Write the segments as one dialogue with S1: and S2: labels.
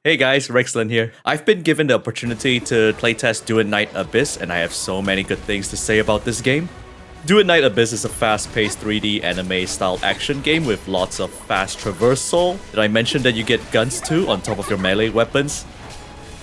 S1: Hey guys, Rexlent here. I've been given the opportunity to playtest Duet Night Abyss, and I have so many good things to say about this game. Duet Night Abyss is a fast-paced 3D anime-style action game with lots of fast traversal. Did I mention that you get guns too on top of your melee weapons?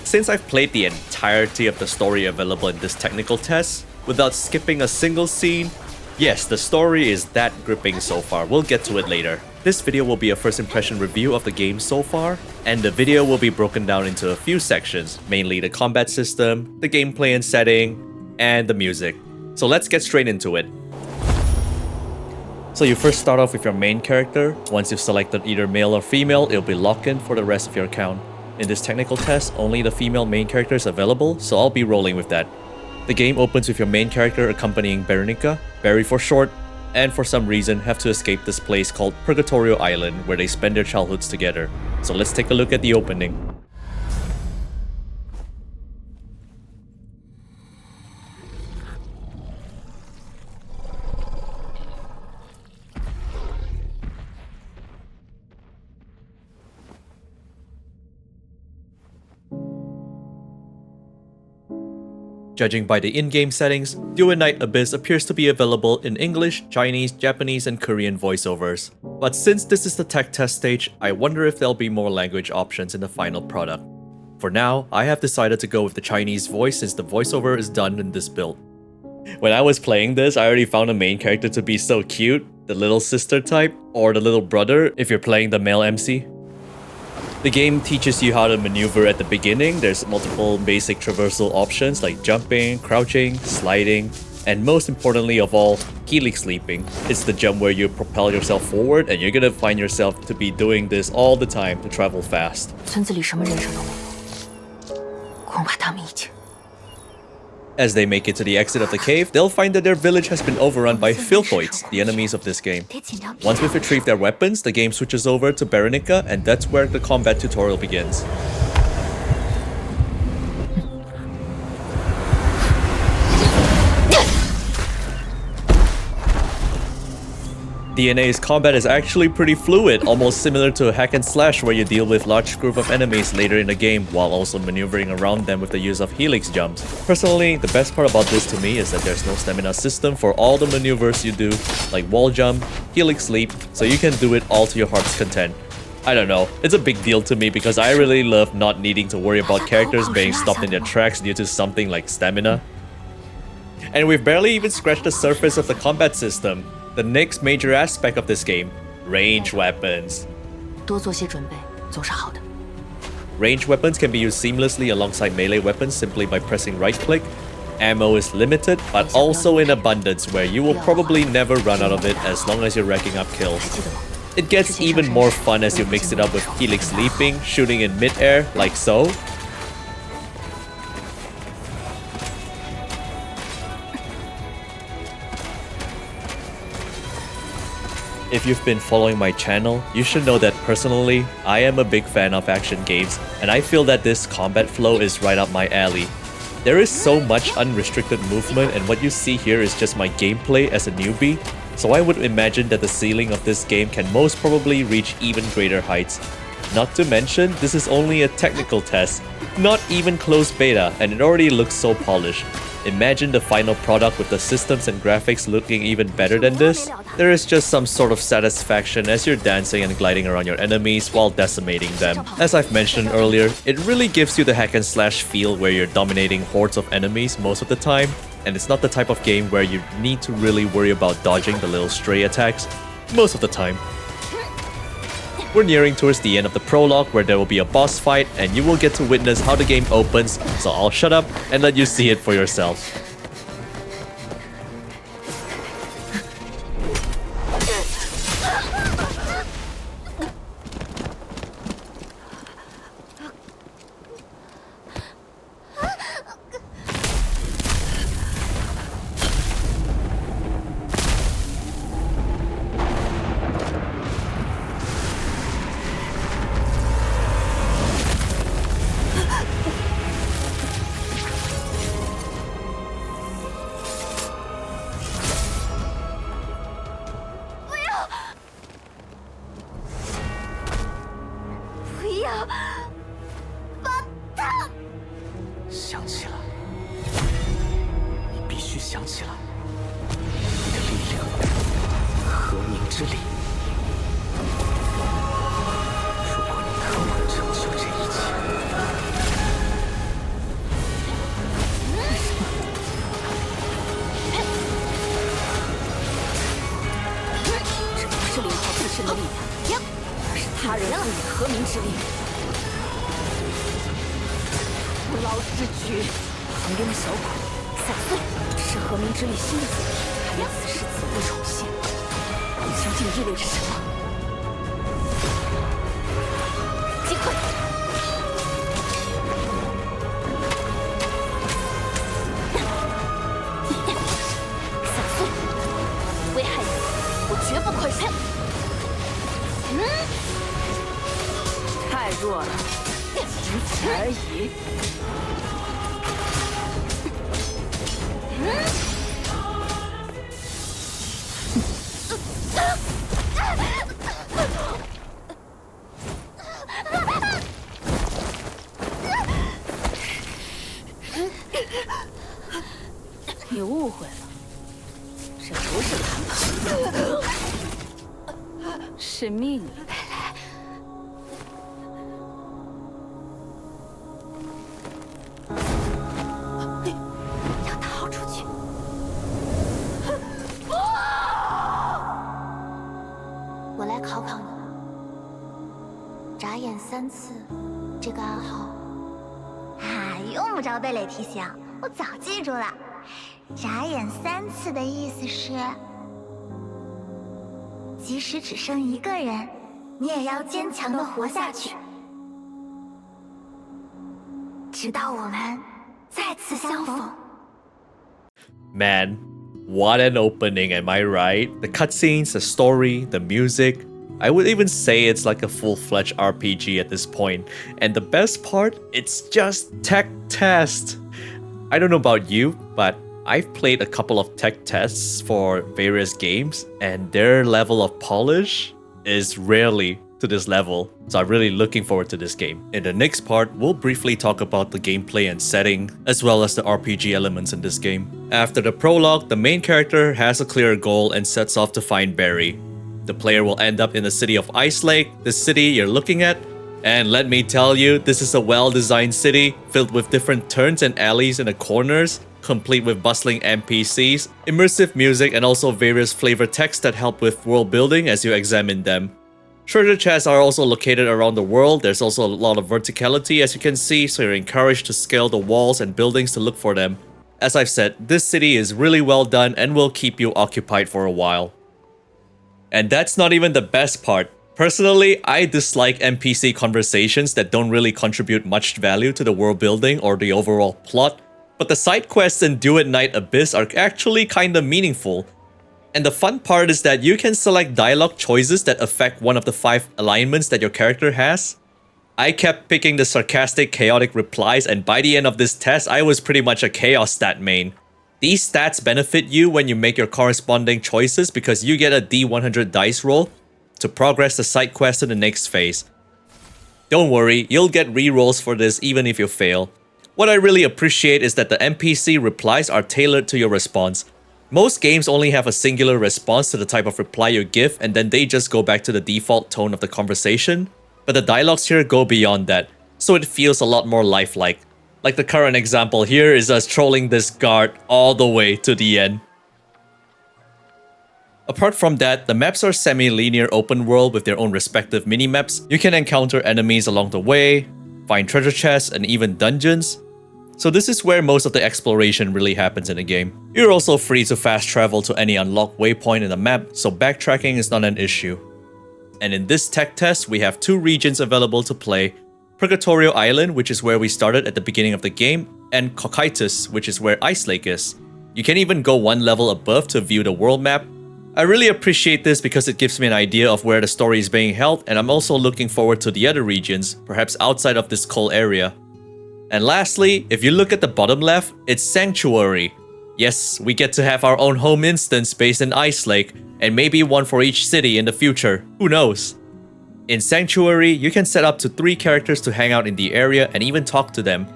S1: Since I've played the entirety of the story available in this technical test, without skipping a single scene, yes, the story is that gripping so far. We'll get to it later. This video will be a first impression review of the game so far, and the video will be broken down into a few sections, mainly the combat system, the gameplay and setting, and the music. So let's get straight into it. So you first start off with your main character. Once you've selected either male or female, it'll be locked in for the rest of your account. In this technical test, only the female main character is available, so I'll be rolling with that. The game opens with your main character accompanying Berenica, Barry for short, and for some reason have to escape this place called Purgatorio Island where they spend their childhoods together. So let's take a look at the opening. Judging by the in-game settings, Duet Night Abyss appears to be available in English, Chinese, Japanese, and Korean voiceovers. But since this is the tech test stage, I wonder if there'll be more language options in the final product. For now, I have decided to go with the Chinese voice since the voiceover is done in this build. When I was playing this, I already found the main character to be so cute, the little sister type, or the little brother if you're playing the male MC. The game teaches you how to maneuver at the beginning. There's multiple basic traversal options like jumping, crouching, sliding, and most importantly of all, helix leaping. It's the jump where you propel yourself forward, and you're gonna find yourself to be doing this all the time to travel fast. As they make it to the exit of the cave, they'll find that their village has been overrun by filthoids, the enemies of this game. Once we've retrieved their weapons, the game switches over to Berenica, and that's where the combat tutorial begins. DNA's combat is actually pretty fluid, almost similar to a hack and slash where you deal with large group of enemies later in the game while also maneuvering around them with the use of helix jumps. Personally, the best part about this to me is that there's no stamina system for all the maneuvers you do, like wall jump, helix leap, so you can do it all to your heart's content. I don't know, it's a big deal to me because I really love not needing to worry about characters being stopped in their tracks due to something like stamina. And we've barely even scratched the surface of the combat system. The next major aspect of this game, range weapons. Range weapons can be used seamlessly alongside melee weapons simply by pressing right click. Ammo is limited, but also in abundance where you will probably never run out of it as long as you're racking up kills. It gets even more fun as you mix it up with helix leaping, shooting in mid-air like so. If you've been following my channel, you should know that personally, I am a big fan of action games, and I feel that this combat flow is right up my alley. There is so much unrestricted movement, and what you see here is just my gameplay as a newbie, so I would imagine that the ceiling of this game can most probably reach even greater heights. Not to mention, this is only a technical test, not even closed beta, and it already looks so polished. Imagine the final product with the systems and graphics looking even better than this. There is just some sort of satisfaction as you're dancing and gliding around your enemies while decimating them. As I've mentioned earlier, it really gives you the hack and slash feel where you're dominating hordes of enemies most of the time, and it's not the type of game where you need to really worry about dodging the little stray attacks most of the time. We're nearing towards the end of the prologue where there will be a boss fight and you will get to witness how the game opens, so I'll shut up and let you see it for yourself.
S2: 劳之举，旁边的小鬼散碎，这是和明之力新的字体，还有此时此地重现，究竟意味着什么？击溃！散碎！危害你，我绝不亏欠。太弱了，仅此而已。你误会了，这不是谈判，是命令。要逃出去！
S3: 我来考考你，眨眼3次，这个暗号。
S4: 用不着贝蕾提醒，我早记住了。眨眼3次的意思是，即使只剩一个人，你也要坚强的活下去，直到我们再次相逢。
S1: Man, what an opening, am I right? The cutscenes, the story, the music. I would even say it's like a full-fledged RPG at this point. And the best part, it's just tech test. I don't know about you, but I've played a couple of tech tests for various games, and their level of polish is rarely to this level. So I'm really looking forward to this game. In the next part, we'll briefly talk about the gameplay and setting, as well as the RPG elements in this game. After the prologue, the main character has a clear goal and sets off to find Barry. The player will end up in the city of Ice Lake, the city you're looking at. And let me tell you, this is a well-designed city, filled with different turns and alleys in the corners, complete with bustling NPCs, immersive music, and also various flavor texts that help with world building as you examine them. Treasure chests are also located around the world. There's also a lot of verticality as you can see, so you're encouraged to scale the walls and buildings to look for them. As I've said, this city is really well done and will keep you occupied for a while. And that's not even the best part. Personally, I dislike NPC conversations that don't really contribute much value to the world building or the overall plot, but the side quests in Duet Night Abyss are actually kinda meaningful. And the fun part is that you can select dialogue choices that affect one of the 5 alignments that your character has. I kept picking the sarcastic, chaotic replies, and by the end of this test, I was pretty much a chaos stat main. These stats benefit you when you make your corresponding choices because you get a D100 dice roll to progress the side quest to the next phase. Don't worry, you'll get rerolls for this even if you fail. What I really appreciate is that the NPC replies are tailored to your response. Most games only have a singular response to the type of reply you give and then they just go back to the default tone of the conversation. But the dialogues here go beyond that, so it feels a lot more lifelike. Like the current example here is us trolling this guard all the way to the end. Apart from that, the maps are semi-linear open world with their own respective mini-maps. You can encounter enemies along the way, find treasure chests, and even dungeons. So this is where most of the exploration really happens in the game. You're also free to fast travel to any unlocked waypoint in the map, so backtracking is not an issue. And in this tech test, we have 2 regions available to play. Purgatorio Island, which is where we started at the beginning of the game, and Cocytus, which is where Ice Lake is. You can even go 1 level above to view the world map. I really appreciate this because it gives me an idea of where the story is being held, and I'm also looking forward to the other regions, perhaps outside of this cold area. And lastly, if you look at the bottom left, it's Sanctuary. Yes, we get to have our own home instance based in Ice Lake, and maybe one for each city in the future, who knows? In Sanctuary, you can set up to 3 characters to hang out in the area and even talk to them.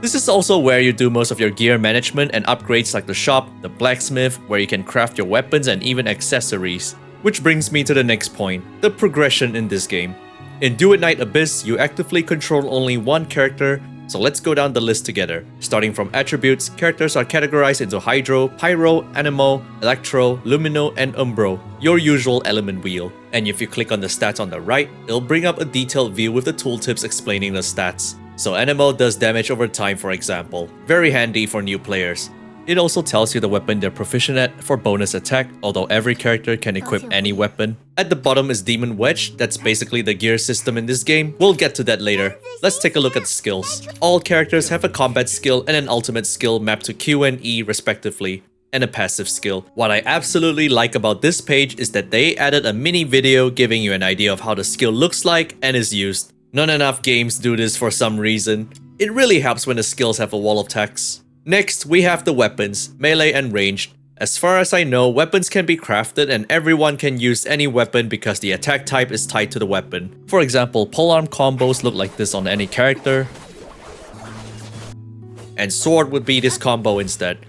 S1: This is also where you do most of your gear management and upgrades like the shop, the blacksmith, where you can craft your weapons and even accessories. Which brings me to the next point, the progression in this game. In Duet Night Abyss, you actively control only 1 character, so let's go down the list together. Starting from attributes, characters are categorized into Hydro, Pyro, Anemo, Electro, Lumino, and Umbro, your usual element wheel. And if you click on the stats on the right, it'll bring up a detailed view with the tooltips explaining the stats. So NMO does damage over time, for example. Very handy for new players. It also tells you the weapon they're proficient at for bonus attack, although every character can equip any weapon. At the bottom is Demon Wedge, that's basically the gear system in this game. We'll get to that later. Let's take a look at the skills. All characters have a combat skill and an ultimate skill mapped to Q and E respectively, and a passive skill. What I absolutely like about this page is that they added a mini video giving you an idea of how the skill looks like and is used. Not enough games do this for some reason. It really helps when the skills have a wall of text. Next, we have the weapons, melee and ranged. As far as I know, weapons can be crafted and everyone can use any weapon because the attack type is tied to the weapon. For example, polearm combos look like this on any character, and sword would be this combo instead.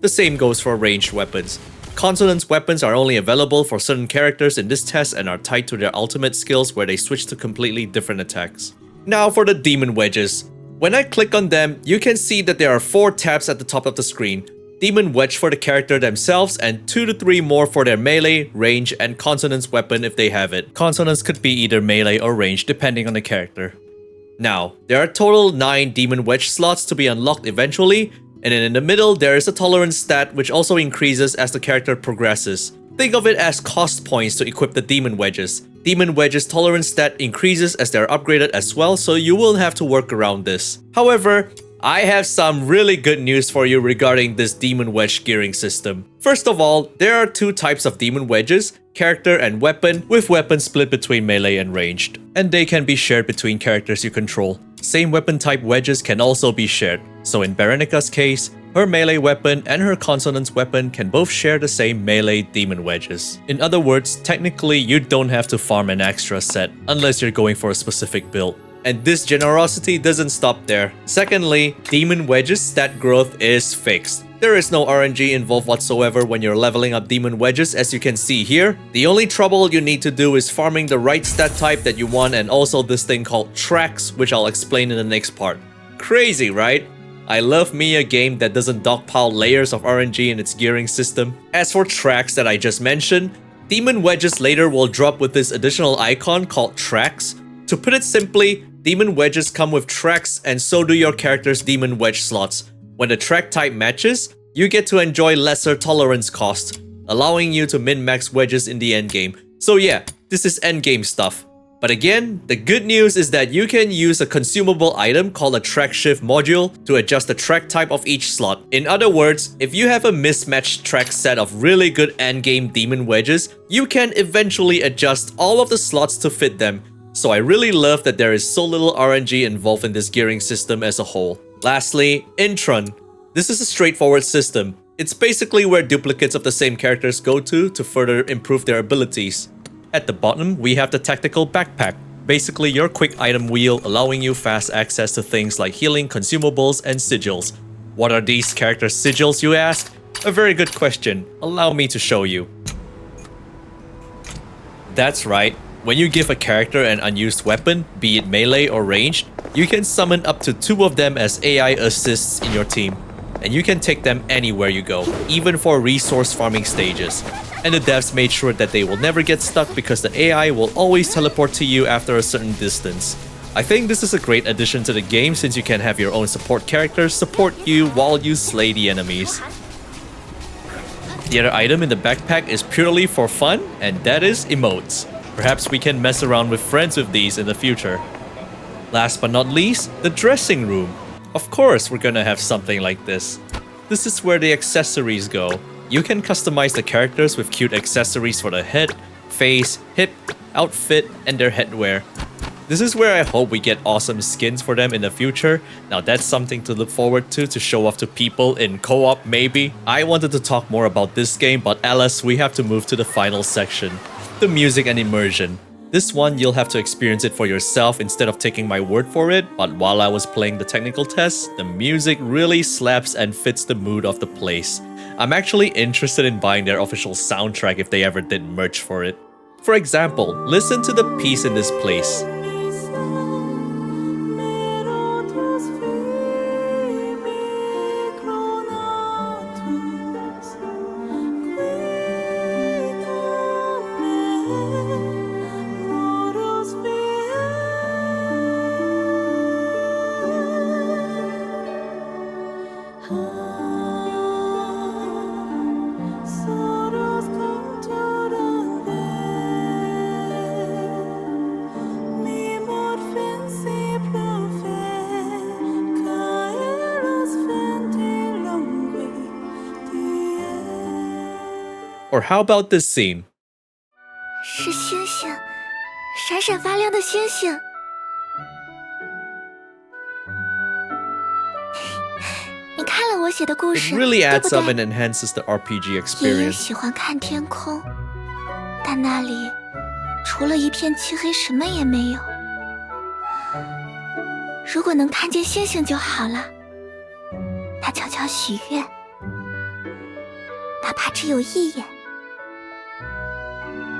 S1: The same goes for ranged weapons. Consonance weapons are only available for certain characters in this test and are tied to their ultimate skills where they switch to completely different attacks. Now for the Demon Wedges. When I click on them, you can see that there are 4 tabs at the top of the screen. Demon Wedge for the character themselves and 2 to 3 more for their melee, range, and consonance weapon if they have it. Consonance could be either melee or range depending on the character. Now, there are total 9 Demon Wedge slots to be unlocked eventually, and then in the middle there is a tolerance stat which also increases as the character progresses. Think of it as cost points to equip the Demon Wedges. Demon Wedge's tolerance stat increases as they're upgraded as well, so you will have to work around this. However, I have some really good news for you regarding this Demon Wedge gearing system. First of all, there are 2 types of Demon Wedges, character and weapon, with weapons split between melee and ranged. And they can be shared between characters you control. Same weapon type wedges can also be shared. So in Berenica's case, her melee weapon and her consonance weapon can both share the same melee Demon Wedges. In other words, technically you don't have to farm an extra set unless you're going for a specific build. And this generosity doesn't stop there. Secondly, Demon Wedge's stat growth is fixed. There is no RNG involved whatsoever when you're leveling up Demon Wedges, as you can see here. The only trouble you need to do is farming the right stat type that you want and also this thing called tracks, which I'll explain in the next part. Crazy, right? I love me a game that doesn't dogpile layers of RNG in its gearing system. As for tracks that I just mentioned, Demon Wedges later will drop with this additional icon called tracks. To put it simply, Demon Wedges come with tracks and so do your character's Demon Wedge slots. When the track type matches, you get to enjoy lesser tolerance cost, allowing you to min-max wedges in the endgame. So yeah, this is endgame stuff. But again, the good news is that you can use a consumable item called a track shift module to adjust the track type of each slot. In other words, if you have a mismatched track set of really good endgame Demon Wedges, you can eventually adjust all of the slots to fit them. So I really love that there is so little RNG involved in this gearing system as a whole. Lastly, Intron. This is a straightforward system. It's basically where duplicates of the same characters go to further improve their abilities. At the bottom, we have the Tactical Backpack, basically your quick item wheel allowing you fast access to things like healing, consumables, and sigils. What are these character sigils, you ask? A very good question. Allow me to show you. That's right. When you give a character an unused weapon, be it melee or ranged, you can summon up to 2 of them as AI assists in your team. And you can take them anywhere you go, even for resource farming stages. And the devs made sure that they will never get stuck because the AI will always teleport to you after a certain distance. I think this is a great addition to the game since you can have your own support characters support you while you slay the enemies. The other item in the backpack is purely for fun, and that is emotes. Perhaps we can mess around with friends with these in the future. Last but not least, the dressing room. Of course we're gonna have something like this. This is where the accessories go. You can customize the characters with cute accessories for the head, face, hip, outfit, and their headwear. This is where I hope we get awesome skins for them in the future. Now that's something to look forward to show off to people in co-op maybe. I wanted to talk more about this game, but alas, we have to move to the final section. The music and immersion. This one, you'll have to experience it for yourself instead of taking my word for it, but while I was playing the technical test, the music really slaps and fits the mood of the place. I'm actually interested in buying their official soundtrack if they ever did merch for it. For example, listen to the piece in this place. Or how about this scene?
S2: 是星星，闪闪发亮的星星。你看了我写的故
S1: It
S2: 事，
S1: really
S2: 对
S1: adds
S2: 不
S1: up
S2: 对？
S1: and enhances the RPG
S2: 爷爷
S1: experience.
S2: 喜欢看天空，但那里除了一片漆黑，什么也没有。如果能看见星星就好了。他悄悄许愿，哪怕只有一眼。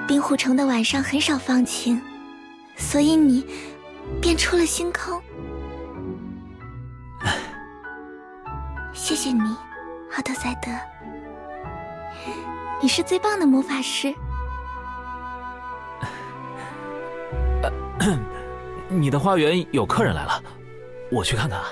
S2: 冰湖城的晚上很少放晴，所以你便出了星空。谢谢你，奥德赛德，你是最棒的魔法师。
S5: 你的花园有客人来了，我去看看啊。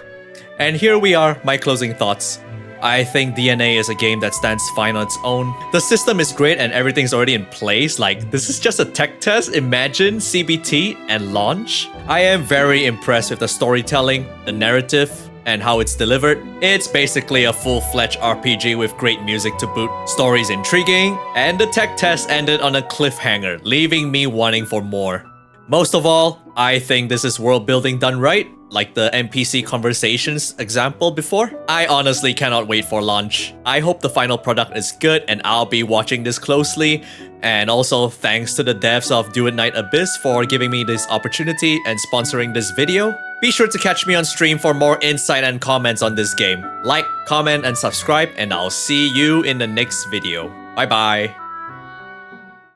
S1: And here we are, my closing thoughts. I think DNA is a game that stands fine on its own. The system is great and everything's already in place. Like, this is just a tech test, imagine, CBT, and launch. I am very impressed with the storytelling, the narrative, and how it's delivered. It's basically a full-fledged RPG with great music to boot. Story's intriguing, and the tech test ended on a cliffhanger, leaving me wanting for more. Most of all, I think this is world building done right, like the NPC conversations example before. I honestly cannot wait for launch. I hope the final product is good and I'll be watching this closely. And also thanks to the devs of Duet Night Abyss for giving me this opportunity and sponsoring this video. Be sure to catch me on stream for more insight and comments on this game. Like, comment, and subscribe, and I'll see you in the next video. Bye bye.